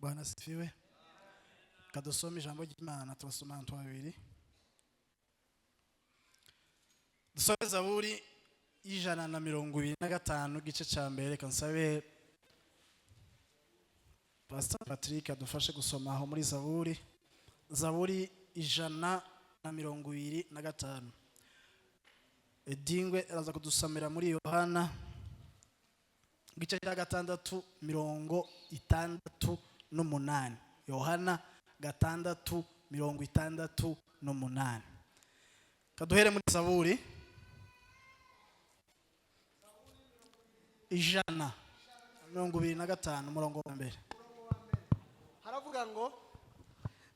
Bwana sifiwe. Kadusome ijambo ry'Imana turasoma ahantu habiri. Dusome Zaburi y'ijana na 25 gice cya mbere. Kansabe Pastor Patrick adufashe gusoma aho muri Zaburi ijana na 25. Edingwe araza kudusomera muri Yohana gice cya 6:68. Yohana 6:68. Kaduhere muri Zaburi ijana 25 umurongo wa mbere. Haravuga ngo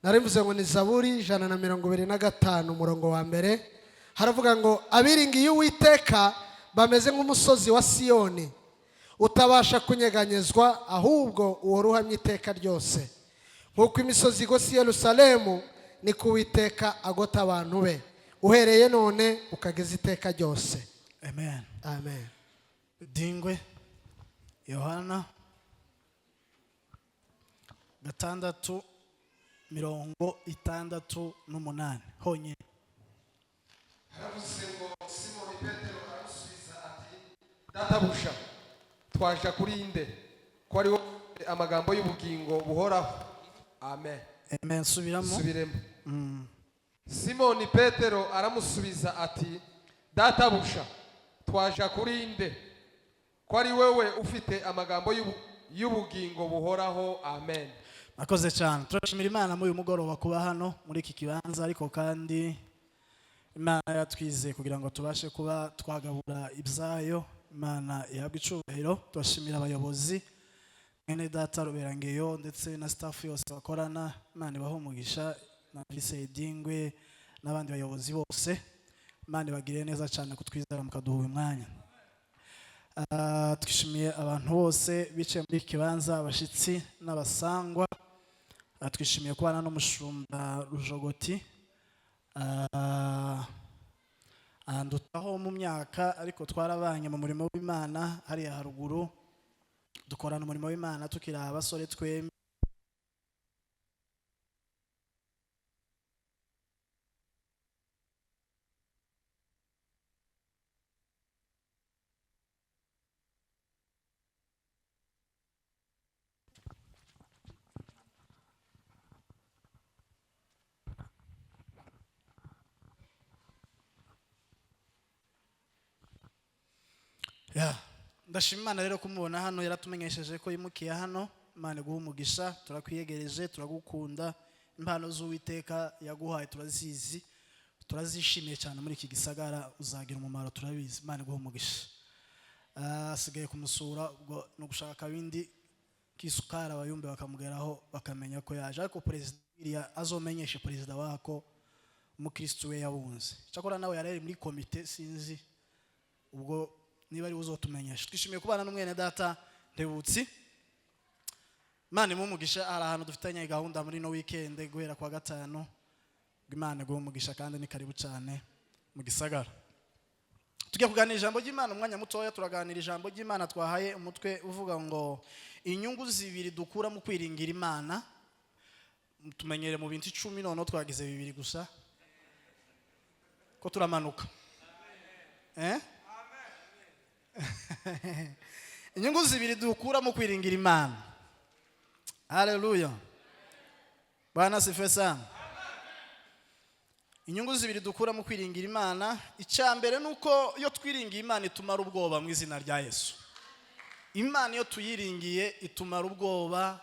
narimvuze ngo ni Zaburi ijana na 25 umurongo wa mbere. Haravuga ngo abiringiye Uwiteka bameze nk'umusozi wa Siyoni utabasha kunyeganyezwa, ahubwo uwo ruhamye iteka ryose. Nk'uko imisozi igose Yerusalemu, ni ku Uwiteka agota abantu be, uhereye none ukageza iteka ryose. Amen. Amen. Dingwe Yohana 6:68 honyine. Haravuze ngo Simoni Petero aramusubiza ati, Databusha, twaje kuri inde ko ari wowe amagambo y'ubugingo buhoraho. Amen. Amen. Subiremo. Simoni Petero aramusubiza ati, Databusha, twaje kuri inde ko ari wowe ufite amagambo y'ubugingo buhoraho. Amen. Akoze cyane. Turashimira Imana muri uyu mugoroba kuba hano muri iki kibanza, ariko kandi Imana yatwize kugira ngo tubashe kuba twagabura ibyayo. Imana ihabwe icubahiro. Turashimira abayobozi mwene data Ruberangeyo ndetse na staff yose bakorana. Imana ibahe umugisha, na Vice Dingwe n'abandi bayobozi bose. Imana ibagiriye neza cyane kutwizera mukaduha umwanya. Twishimiye abantu bose bicaye muri kibanza, abashitsi n'abasangwa. Twishimiye kubana n'umushumba Rujogoti andutaho mu myaka, ariko twarabanye mu murimo w'Imana hariya haruguru, dukorana umurimo w'Imana tukiri abasore twembi. Ndashima Imana rero kumubona hano, yaratumenyesheje ko yimukiye hano. Imana iguha umugisha, turakwiyegereje, turagukunda. Impano z'Uwiteka yaguhaye turazizi, turazishimiye cyane muri iki gisagara, uzagira umumaro turabizi. Imana iguha umugisha. Asigaye kumusura ubwo no gushaka bindi kisukara Kabayumbe bakamugeraho bakamenya ko yaje, ariko president azomenyeshe president wako umukristo we yabunze. Cyakora nawe yarari muri komite, sinzi ubwo niba ari uzotumenyesha. Twishimiye kubana n'umwene data Ndebutsi. Imana imumugisha. Hari ahantu dufitanye gahunda muri no weekend guhera kwa gatanu. Imana iguha umugisha kandi ni karibu cyane mu gisagara. Tugiye kuganira ijambo ry'Imana umwanya mutoya. Turaganira ijambo ry'Imana twahaye umutwe uvuga ngo inyungu zibiri dukura mu kwiringira Imana. Tumenyere mu bintu 10 none twagize 2 gusa ko turamanuka. Inyungu zibiri dukura mu kwiringira Imana. Haleluya. Bwana sifiwe sana. Inyungu zibiri dukura mu kwiringira Imana. Icyambere nuko iyo twiringiye Imana itumara ubwoba mu izina rya Yesu. Imana iyo tuyiringiye itumara ubwoba,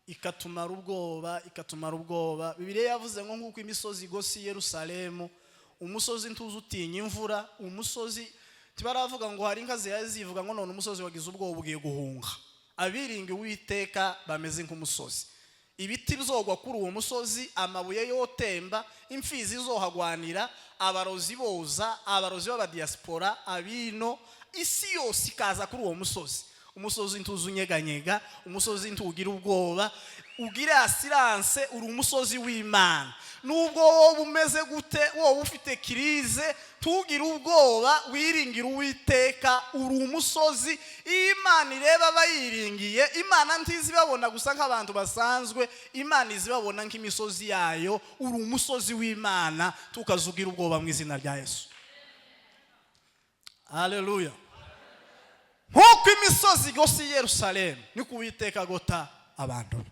ikatumara ubwoba. Bibiliya yavuze ngo nkuko imisozi igose Yerusalemu, umusozi ntuzi utinya imvura, umusozi tibaravuga ngo hari inka zivuga ngo none umusozi wagize ubwoba ugiye guhunga. Abiringi Uwiteka bameze nk'umusozi. Ibiti bizogwa kuri uwo musozi, amabuye yotemba, imfizi zohagwanira, abarozi boza, abarozi b'abadiaspora, abino, isi yose ikaza kuri uwo musozi. umusozi ntuzi unyeganyega, umusozi ntugira ubwoba, ugira assurance, uri umusozi w'Imana. Nubwo wowe umeze gute, wowe ufite kirize, tugira ubwoba, wiringira Uwiteka, uri umusozi. Imana ireba abayiringiye, Imana ntizibabona gusa nk'abantu basanzwe, Imana izibabona nk'imisozi yayo. Uri umusozi w'Imana, tukazugira ubwoba mu izina rya Yesu. Haleluya. Nk'uko imisozi igose i Yerusalemu, niko Uwiteka agota abantu.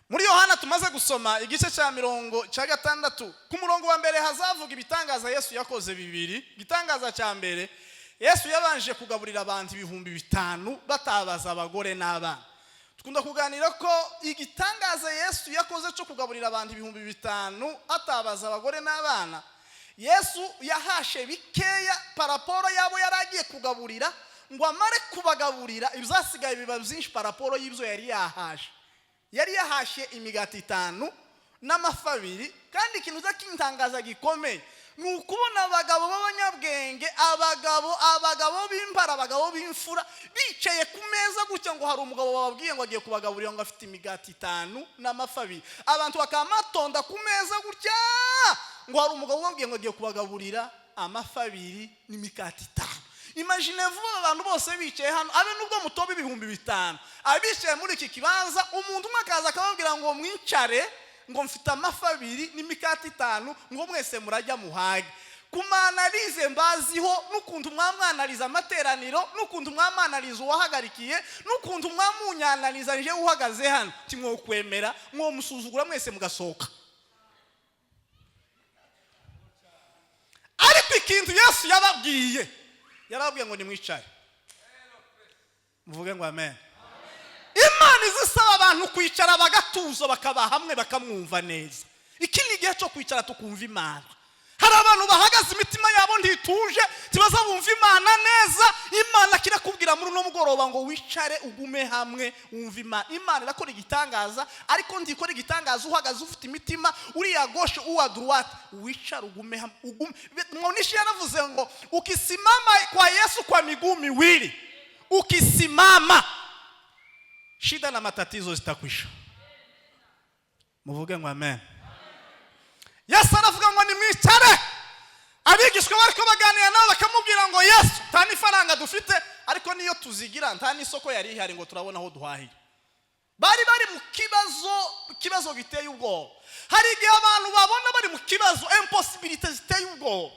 Muri Yohana tumaze gusoma igice cya 6 ku murongo wa mbere hazavuga ibitangaza Yesu yakoze bibiri. Igitangaza cya mbere, Yesu yabanje kugaburira abantu 5,000 batabaza abagore n'abana. Tukunda kuganira ko igitangaza Yesu yakoze cyo kugaburira abantu 5,000 atabaza abagore n'abana, Yesu yahashe bikeya paraporo yabo yaragiye kugaburira, ngo amare kubagaburira ibizasigaye biba byinshi paraporo y'ibyo yari yahashe. Yari yahashe imigati 5 n'amafi 2, kandi ikintu cy'intangaza gikomeye ni ukubona abagabo b'abanyabwenge, abagabo b'impara, abagabo b'imfura bicaye ku meza gutya, ngo hari umugabo bababwiye ngo agiye kubagaburira, ngo afite imigati 5 n'amafi 2. Abantu bakamatonda ku meza gutya, ngo hari umugabo bababwiye ngo agiye kubagaburira amafi 2 n'imigati 5. Imagine vuba abantu bose bicaye hano, abe nubwo mutobe 5,000, abicaye muri iki kibanza, umuntu umwe akaza akababwira ngo mwicare, ngo mfite amafi 2 n'imikati 5, ngo mwese murajya muhage. Kumanalize mbaziho, n'ukuntu mwamwanaliza amateraniro, n'ukuntu mwamwanaliza uwahagarikiye, n'ukuntu mwamunyanaliza nje uhagaze hano, kimwe kwemera mwo musuzugura mwese mugasoka. Ariko ikintu Yesu yarabwiye ngo nimwicare. Muvuge ngo amen. Imana izisaba abantu kwicara bagatuza, bakaba hamwe, bakamwumva neza. Iki ni igihe cyo kwicara tukumva Imana. Hari abantu bahagaze imitima yabo ntituje, tibaza bumva Imana neza. Imana kirakubwira muri no mugoroba ngo wicare ugume hamwe wumva Imana. Imana irakora igitangaza, ariko ndikora igitangaza uhagaze ufite imitima uri ya gauche uwa droite, wicara ugume hamwe. Mwonishi yaravuze ngo ukisimama kwa Yesu kwa miguu miwili, ukisimama shida na matatizo zitakwisha. Muvuge ngo amen. Yesu aravuga ngo nimwicare. Abigishwa bariko baganira nabo bakamubwira ngo Yesu, tani faranga dufite, ariko niyo tuzigira ntani isoko yari ihari ngo turabona aho duhahira. Bari mu kibazo giteye ubwoba. Hari igihe abantu babona bari mu kibazo, impossibility ziteye ubwoba,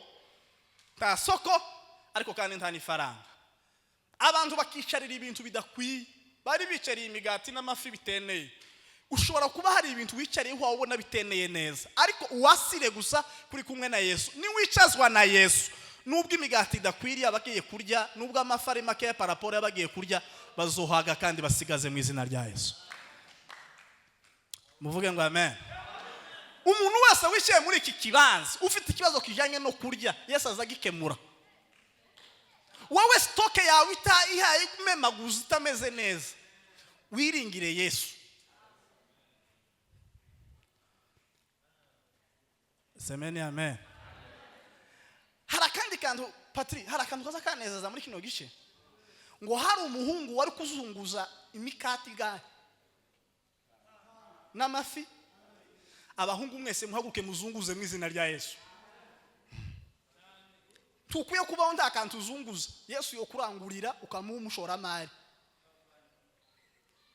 ta soko ariko kandi ntani faranga. Abantu bakicarira ibintu bidakwiye, bari bicariye imigati n'amafi biteneye. Ushobora kuba hari ibintu wicariye aho ubona biteneye neza, ariko uwasire gusa kuri kumwe na Yesu. Ni wicazwa na Yesu, nubwo imigati idakwiriye abagiye kurya, nubwo amafari make ya paraporo yabagiye kurya, bazohaga kandi basigaze mu izina rya Yesu. Muvuge ngo amen. Umuntu wese wicaye muri iki kibanza ufite ikibazo kijanye no kurya, Yesu azagikemura. Wowe stoke yawe ihaye kumemaguza itameze neza, wiringire Yesu. Semeni amen. Harakandi kantu Patri, harakantu kaza kanezeza muri kino gice, ngo hari umuhungu wari kuzunguza imikati gahe n'amafi. Abahungu mwese muhaguke muzunguze mu izina rya Yesu. Tukwiye kubaho ndakantu uzunguza, Yesu yo kurangurira ukamuha umushoramari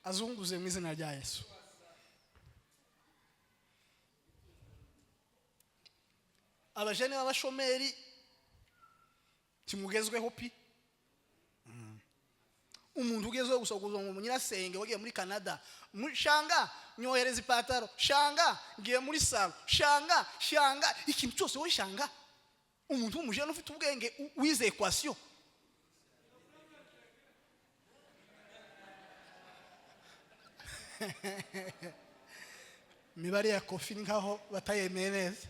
azunguze mu izina rya Yesu. Abajene b'abashomeri kimugezweho pi. Umuntu ugezweho gusoguza mu nyirasenge wagiye muri Canada, shanga nyohereza ipataro, shanga ngiye muri salo, shanga ikintu cyose wo shanga. Umuntu w'umujene ufite ubwenge wize equation, mibare ya kofi ngaho batayemeye neza.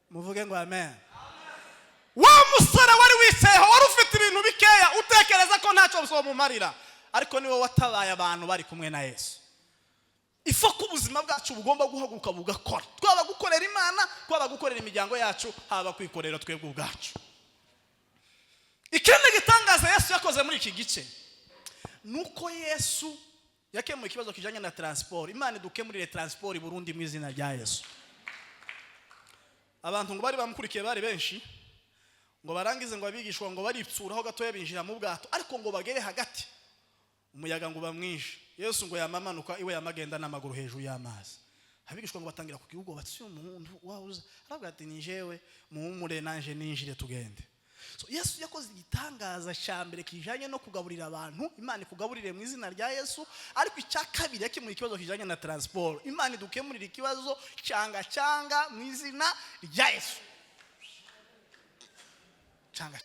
Muvuge ngo amen. Wa musore wari wicayeho wari ufite ibintu bikeya, utekereza ko ntacyo bisomumarira, ariko niwe watabaye abantu bari kumwe na Yesu. Ifo ku buzima bwacu bugomba guhaguruka bugakora. Twaba gukorera Imana, twaba gukorera imiryango yacu, haba kwikorera twebwe ubwacu. nakoze muri iki gice nuko Yesu yakemuye ikibazo kijanye na transport. Imana idukemurire transport Burundi mu izina rya Yesu. Abantu ngo bari bamukurikiye bari benshi, ngo barangize ngo abigishwa ngo baripsuraho gatoya binjira mu bwato, ariko ngo bagere hagati umuyaga ngo bamwishe. Yesu ngo yamamanuka iwe yamagenda n'amaguru hejuru y'amazi. Abigishwa ngo batangira ku kibugo bati umuntu wauza, aravuga ati ni jewe muhumure nanje ninjire tugende. So Yesu yakoze igitangaza cyambere kijanye no kugaburira abantu. Imana ikugaburire mu izina rya Yesu. Ariko icyakabiri yakemura ikibazo kijanye na transport. Imana idukemurira ikibazo cyanga mu izina rya Yesu. Cyanga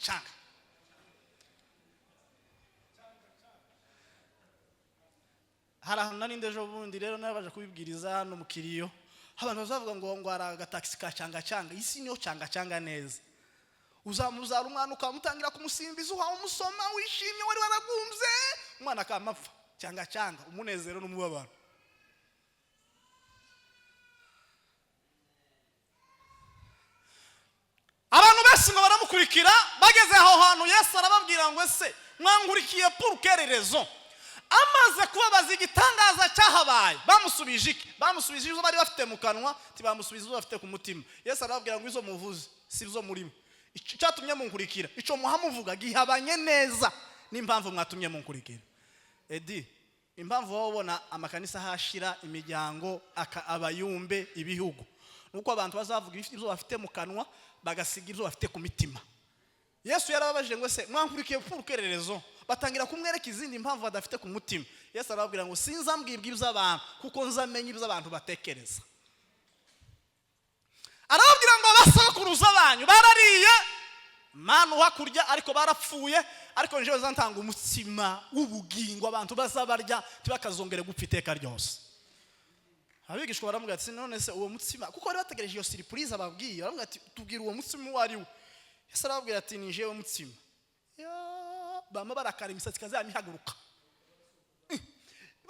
harahantu nari ndejo bundi rero nabaje kubibwiriza hano mu Kiriyo. Abantu bazavuga ngo ara agataxi ka cyanga isi niyo cyanga neza. Uzamuzara umwana ukamutangira kumusimbiza uha umusoma wishimye wari waragumze umwana akamapfa cyanga umunezero n'umubabaro. Abantu bose ngo baramukurikira bageze aho hantu Yesu arababwira ngo ese mwankurikiye pour quelle raison? Amaze kubabaza igitangaza cyahabaye bamusubije iki? Bamusubije izo bari bafite mu kanwa tibamusubiza izo bafite ku mutima. Yesu arababwira ngo izo muvuze si zo murimo. Icyatumye munkurikira ico muhamuvuga gihabanye neza n'impamvu mwatumye munkurikira. Edi impamvu wabona amakanisa hashira imiryango Kabayumbe ibihugu nuko abantu bazavuga ibyo bafite mu kanwa bagasiga ibyo bafite ku mitima. Yesu yarababajije ngo se mwankurikiye pour quelle raison? Batangira kumwereka izindi impamvu badafite ku mutima. Yesu arababwira ngo sinzambwibwa iby'abantu kuko nzamenye iby'abantu batekereza. Arababwira ngo abasokuruza banyu barariye manu hakurya ariko barapfuye, ariko njewe zantanga umutsima w'ubugingo abantu bazabarya tibakazongere gupfa iteka ryose. Abigishwa baramubwira ati none se uwo mutsima, kuko bari bategereje iyo surprise ababwiye, baramubwira ati tubwira uwo mutsima wari we. Yesu arababwira ati ni jewe mutsima. Bama barakara imisatsi kazamihaguruka.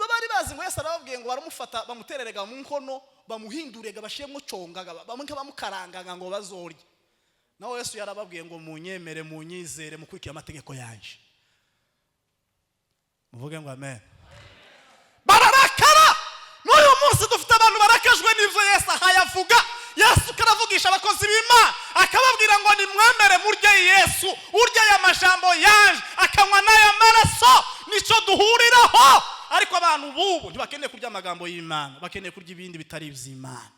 Bari bazi ngo Yesu arababwiye ngo baramufata bamutererega mu nkono bamuhindurega bashiyemo congaga bamwe bamukarangaga ngo bazorye. Naho Yesu yarababwiye ngo munyemere munyizere mukurikira amategeko yanje. Muvuge ngo amen. Bararakara. N'uyu munsi dufite abantu barakajwe n'ivyo Yesu ahayavuga. Yesu karavugisha abakozi b'Imana akababwira ngo nimwemere murye Yesu urya ya majambo yanje akanywa n'aya maraso nico duhuriraho. Ariko abantu bubu ntibakeneye kurya amagambo y'Imana, bakeneye kurya ibindi bitari ivy'Imana.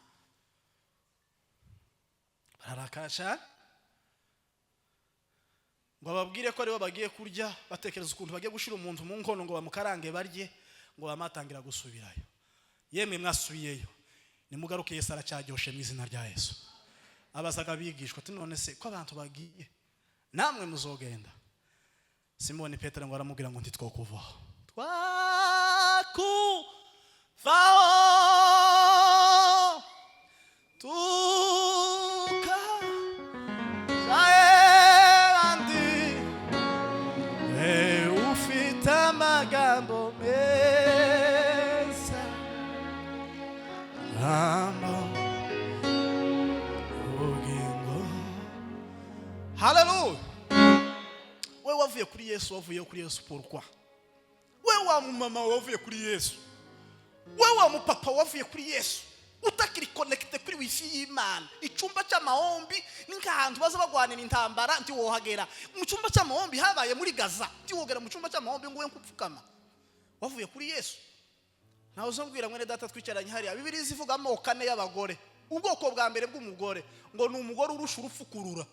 Bararakasha ngo babwire ko aribo bagiye kurya, batekereza ukuntu bagiye gushira umuntu mu nkono ngo bamukarange barye, ngo bamatangira gusubirayo. Yemwe mwasubiyeyo nimugaruke Yesu aracyajyoshe mu izina rya Yesu. Abazaga bigishwa ati none se ko abantu bagiye namwe muzogenda? Simoni Petero ngo aramubwira ngo ntitwokuvaho. Ufita magambo meza ubugingo. Hallelujah. Wewe wavuye kuri Yesu, wavuye kuri Yesu pourquoi? Wewe wa mama wavuye kuri Yesu, wewe wa mupapa wavuye kuri Yesu, utakiri connected kuri wifi y'Imana. Icyumba cy'amahombi n'inkantu baza bagwanira intambara nti wohagera mu cyumba cy'amahombi habaye muri Gaza, nti wogera mu cyumba cy'amahombi ngo nkupfukama. Wavuye kuri Yesu. Naho uzambwira mwene data twicaranye hari Bibiliya ivuga amoko ane y'abagore. Ubwoko bwa mbere bw'umugore ngo ni umugore urusha urufukurura.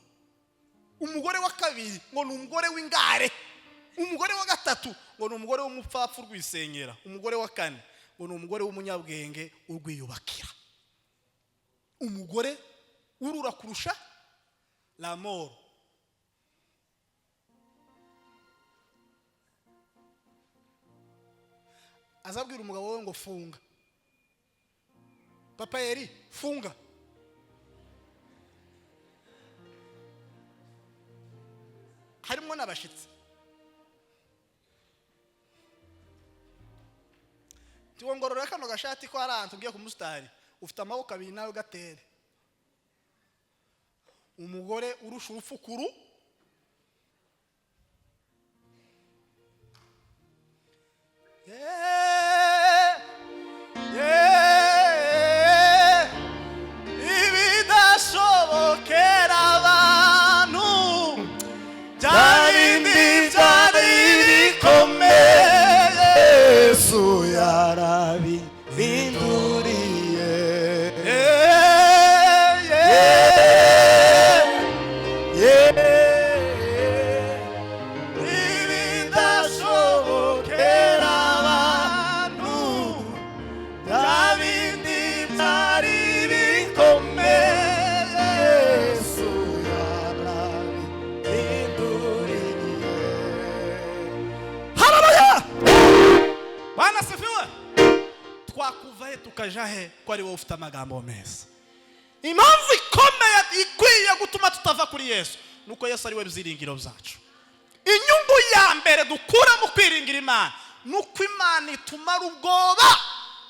Umugore wa kabiri ngo ni umugore w'ingare. Umugore wa gatatu ngo ni umugore w'umupfapfu rwisenyera. Umugore wa kane ngo ni umugore w'umunyabwenge urwiyubakira. Umugore urura kurusha la mort. Azabwira umugabo we ngo funga. Papa Eri funga. Harimo n'abashitsi. Tiwongorora kano gashati ko arantu ugiye ku mustari ufite amaboko abiri nayo gatere. Umugore urusha urufukuru twakuva he tukaja he ko ari wowe ufite amagambo meza. Impamvu ikomeye ikwiye gutuma tutava kuri Yesu nuko Yesu ari we byiringiro byacu. Inyungu ya mbere dukura mu kwiringira Imana nuko Imana itumara ubwoba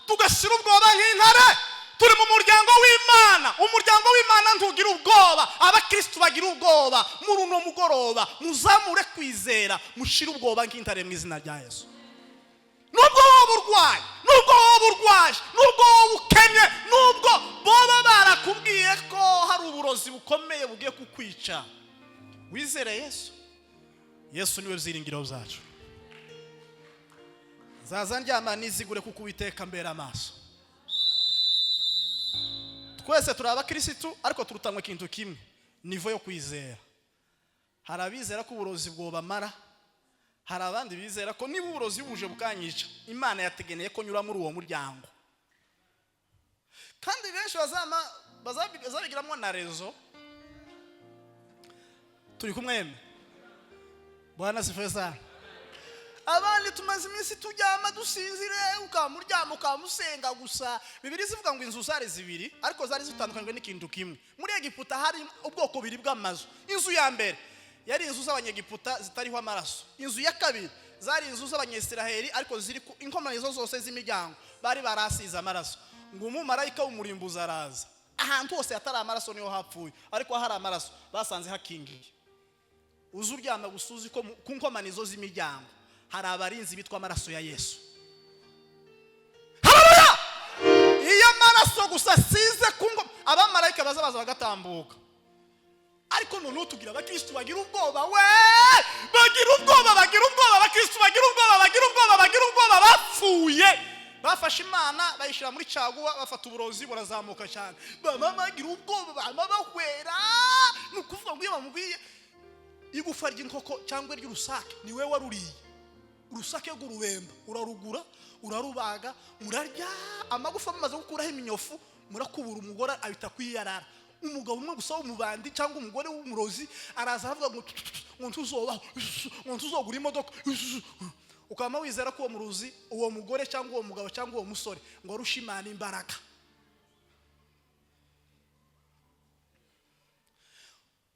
tugashira ubwoba nk'intare. Turi mu muryango w'Imana, umuryango w'Imana ntugira ubwoba, abakristo bagira ubwoba. Muri uno mugoroba muzamure kwizera, mushira ubwoba nk'intare mu izina rya Yesu. Nubwo wowe urwaye, nubwo wowe urwaje, nubwo wowe ukenye, nubwo boba barakubwiye ko hari uburozi bukomeye bugiye kukwica, wizere Yesu. Yesu niwe byiringiro byacu. Zaza ndyama nizigure kuko Uwiteka mbera amaso. Twese turi abakristo ariko turutanywe ikintu kimwe, nivo yo kwizera. Hari abizera ko uburozi bwobamara, hari abandi bizera ko niba uburozi buje bukanyica Imana yategeneye ko nyura muri uwo muryango. Kandi benshi bazabigiramo na rezo. Turi kumweme Bwana sifiwe sana. Abandi tumaze iminsi tujyama dusinzire ukamuryama ukamusenga gusa. Bibiri zivuga ngo inzu zari zibiri ariko zari zitandukanywe n'ikintu kimwe. Muri Egiputa hari ubwoko bibiri bw'amazu. Inzu ya mbere yari inzu z'abanyegiputa zitariho amaraso. Inzu ya kabiri zari inzu z'abanyesiraheli ariko ziri inkomanizo zose z'imiryango bari barasize amaraso. Ngo umumarayika w'umurimbuzi araza. Ahantu hose hatari amaraso niho hapfuye, ariko hari amaraso basanze hakingiye. Uzuryama gusuzi ko ku nkomanizo z'imiryango hari abarinzi bitwa amaraso ya Yesu. Haleluya! Iyo amaraso gusa size kungo abamarayika bazabaza bagatambuka. Ariko none tugira abakristo bagira ubwoba we! Bagira ubwoba abakristo bagira ubwoba bapfuye. Bafashe Imana bayishira muri caguwa bafata uburozi burazamuka cyane. Baba bagira ubwoba bahwera. Nukuvuga ngo iyo bamubwiye igufa ry'inkoko cyangwa ry'urusake niwe waruriye. Urusake rw'urubemba urarugura urarubaga murarya amagufa amaze gukuraho iminyofu murakubura umugore abita kwiyarara. Umugabo umwe gusa w'umubandi cyangwa umugore w'umurozi araza avuga ngo ntuzobaho ngo ntuzogura imodoka. Ukama wizera ko uwo muruzi uwo mugore cyangwa uwo mugabo cyangwa uwo musore ngo rushimana imbaraga.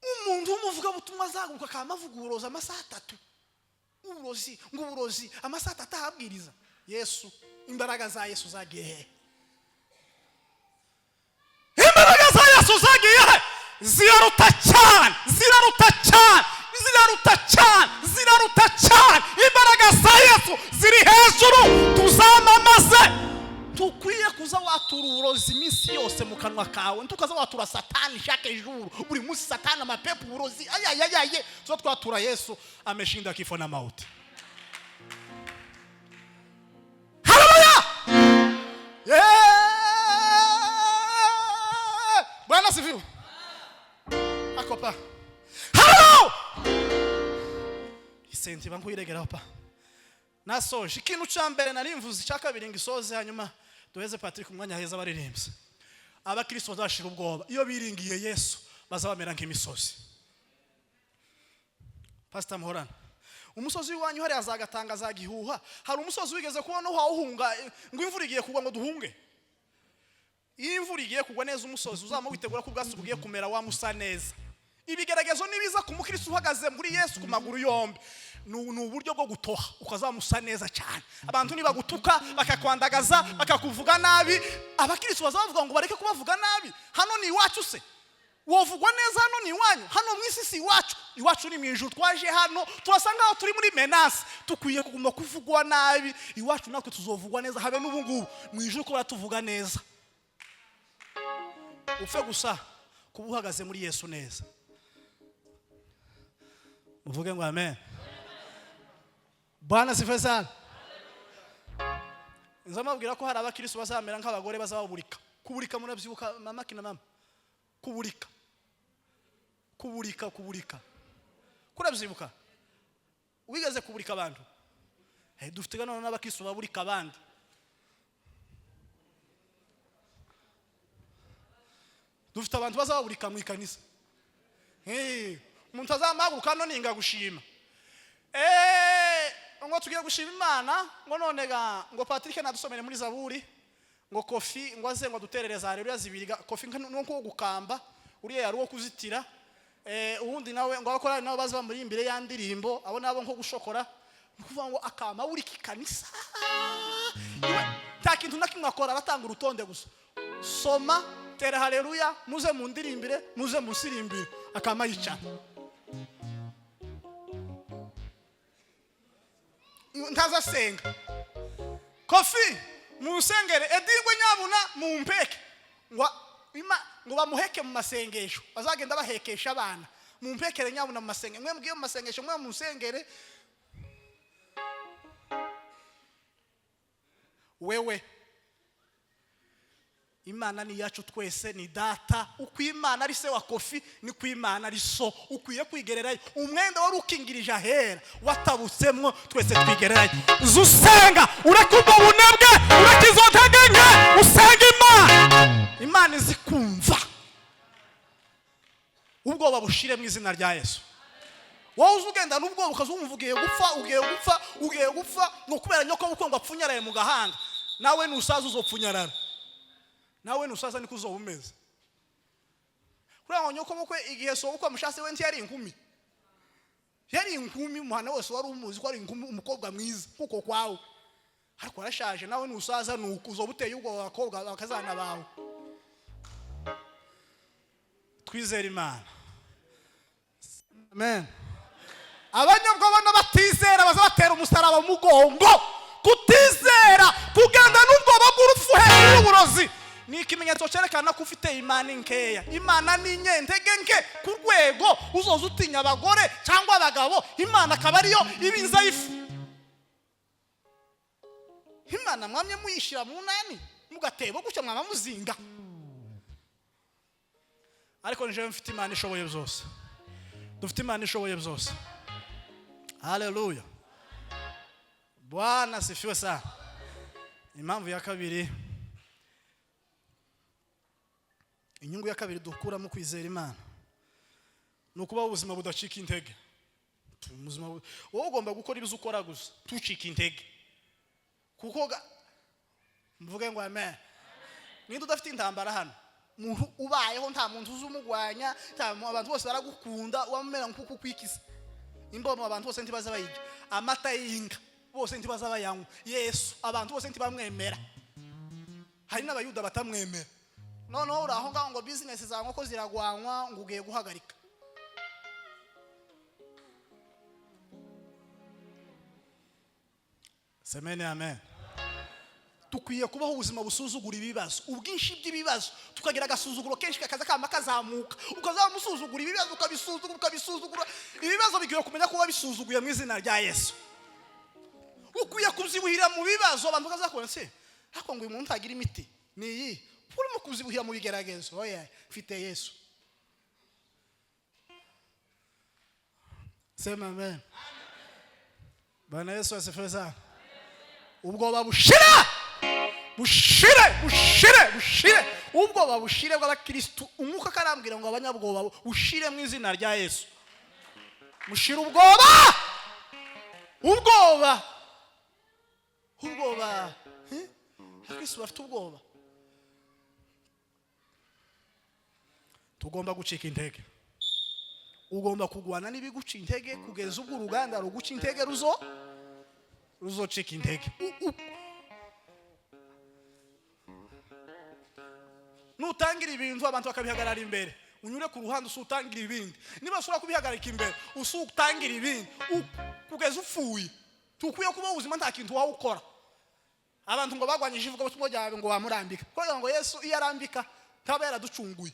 Umuntu umuvuga butumwa zaguka kamavuga uburozi amasaha 3. Uburozi amasaha 3 ahabwiriza. Yesu imbaraga za Yesu zagiye. Imbaraga za Yesu zagiye ziraruta cyane. Imbaraga za Yesu ziri hejuru tuzamamaze. Tukwiye kuza watura uburozi iminsi yose mu kanwa kawe. Ntukaza watura Satani chaque jour. Buri munsi Satani amapepo uburozi. Ayayaye. So twatura Yesu ameshinda kifo na mauti. Haleluya! Bwana sifiwe. Akopa. Haleluya! Isenti bankuyiregera hapa. Nasoje ikintu cyambere narimvuze cyakabiri ngisoze hanyuma duheze Patrick umwanya heza baririmbye. Abakristo bazashira ubwoba iyo biringiye Yesu bazabamera nk'imisozi. Pastor Muhorana, umusozi wanyu hari azagatanga zagihuha. Hari umusozi wigeze kubona uhunga ngo imvura igiye kugwa ngo duhunge. Iyo imvura igiye kugwa neza umusozi uzama witegura ko ubwasi bugiye kumera wa musa neza. Ibigeragezo nibiza ku mukristo uhagaze muri Yesu ku maguru yombi n'uburyo bwo gutoha ukazamusa neza cyane. Abantu nibagutuka bakakwandagaza bakakuvuga nabi, abakristo bazavuga ngo bareke kubavuga nabi. Hano ni iwacu se wovugwa neza, hano ni iwanyu, hano mwisi si iwacu ni mwijuru. Twaje hano turasanga aho turi muri menace, tukwiye kuguma kuvugwa nabi. Iwacu natwe tuzovugwa neza habe n'ubungubu mwijuru ko baratuvuga neza. Upfe gusa kuba uhagaze muri Yesu neza. Muvuge ngo amen. Bwana sifiwe sana. Nzamabwira ko hari abakristo bazamera nk'abagore bazababurika. Kuburika murabyibuka mama kina mama. Kuburika. Kurabyibuka. Wigeze kuburika abantu? Dufite gano n'abakristo baburika abandi. Dufite abantu bazababurika mu ikanisa. Umuntu azamaguruka none ninga gushima. Ngo tugiye gushima Imana ngo none ngo Patrick nadusomere muri Zaburi ngo kofi ngo aze ngo duterereza haleluya zibiriga kofi nko gukamba uriya yari wo kuzitira ubundi nawe ngo abakora nabo baza bamuri imbere yandirimbo abo nabo nko gushokora nukuvuga ngo akama uri kikanisa nta kintu nakimwe akora batanga urutonde gusa soma tera haleluya muze mu ndirimbire muze musirimbire akama yica ntaza senga kofi musengere edingwe nyabuna mumpeke ngo bamuheke mu masengesho bazagenda bahekesha abana mumpekere nyabuna mu masengesho mwe mgiye mu masengesho mwe musengere wewe Imana ni yacu twese ni data uko Imana ari se wa kofi ni ku Imana ari so ukwiye kwigererayo umwenda wari ukingirije ahera watabutsemwo twese twigererayo zusenga urakumva bunebwe urakizotagenge usenga Imana izikumva ubwoba bushire mu izina rya Yesu wowe uzugenda n'ubwo ukazumva ugiye gupfa ngo kubera nyoko bukongo apfunyaraye mu gahanga nawe nusaza uzopfunyarara nawe nusaza niko uzobumeze kuri nyoko bukwe igihe so uko mushase we nti yari inkumi muhana wose wari umuzi ko ari inkumi umukobwa mwiza kuko kwawe ariko arashaje nawe nusaza nuko uzobuteye ubwo bakobwa bakazana bawe twizera Imana amen abanyabwoba n'abatizera bazabatera umusaraba mu mugongo kutizera kugenda n'ubwoba bw'urupfu hejuru y'uburozi ni ikimenyetso cyerekana ko ufite Imana nkeya Imana ni nyentege nke ku rwego uzoza utinya abagore cyangwa abagabo Imana akaba ariyo ibinza ifu Imana mwamye muyishira mu nani mugatebo gucyo mwama muzinga ariko nje mfite Imana ishoboye byose dufite Imana ishoboye byose haleluya Bwana sifiwe sana impamvu ya kabiri inyungu ya kabiri dukura mu kwizera Imana nukuba ubuzima budacika intege ubuzima wowe ugomba gukora ibizo ukora gusa tucika intege kuko mvuge ngo amen nindo udafite intambara hano muntu ubayeho nta muntu uzumugwanya abantu bose baragukunda wamera nkuko kwikisa imbomo abantu bose ntibaza bayijya amata y'inka bose ntibaza bayanywa Yesu abantu bose ntibamwemera hari n'abayuda batamwemera none uraho ngaho ngo business za nkoko ziragwanwa ngo ugiye guhagarika semene amen tukwiye kubaho ubuzima busuzugura ibibazo ubwinshi by'ibibazo tukagira agasuzuguro kenshi kakaza kama kazamuka ukazamusuzugura ibibazo ukabisuzugura ibibazo bigiye kumenya kuba bisuzuguye mu izina rya Yesu ukwiye kuzibuhira mu bibazo abantu bazakora se hako ngo umuntu agira imiti ni iyi urimo kuzibuhira mu bigeragezo oya mfite Yesu sema amen Bwana Yesu asifiwe ubwoba bushira ubwoba bushire bw'abakristo umwuka karambwira ngo abanyabwoba bushire mu izina rya Yesu mushira ubwoba Kristo bafite ubwoba tugomba gucika intege ugomba kugwana n'ibiguca intege kugeza ubwo uruganda ruguca intege ruzocika intege nutangira ibintu abantu bakabihagarara imbere unyure ku ruhande usutangira ibindi niba usura kubihagarika imbere usutangira ibindi kugeza upfuye tukwiye kuba ubuzima nta kintu wawe ukora abantu ngo bagwanyije ivuga butumwa ryawe ngo bamurambika kugira ngo Yesu iyo arambika ntaba yaraducunguye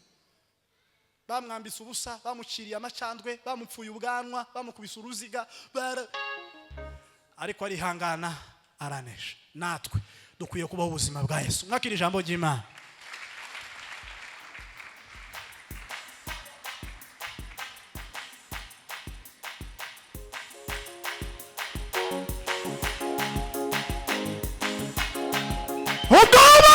bamwambitse ubusa bamuciriye amacandwe bamupfuye ubwanwa bamukubise uruziga ariko arihangana aranesha natwe dukwiye kubaho ubuzima bwa Yesu mwakira ijambo ry'Imana ubwoba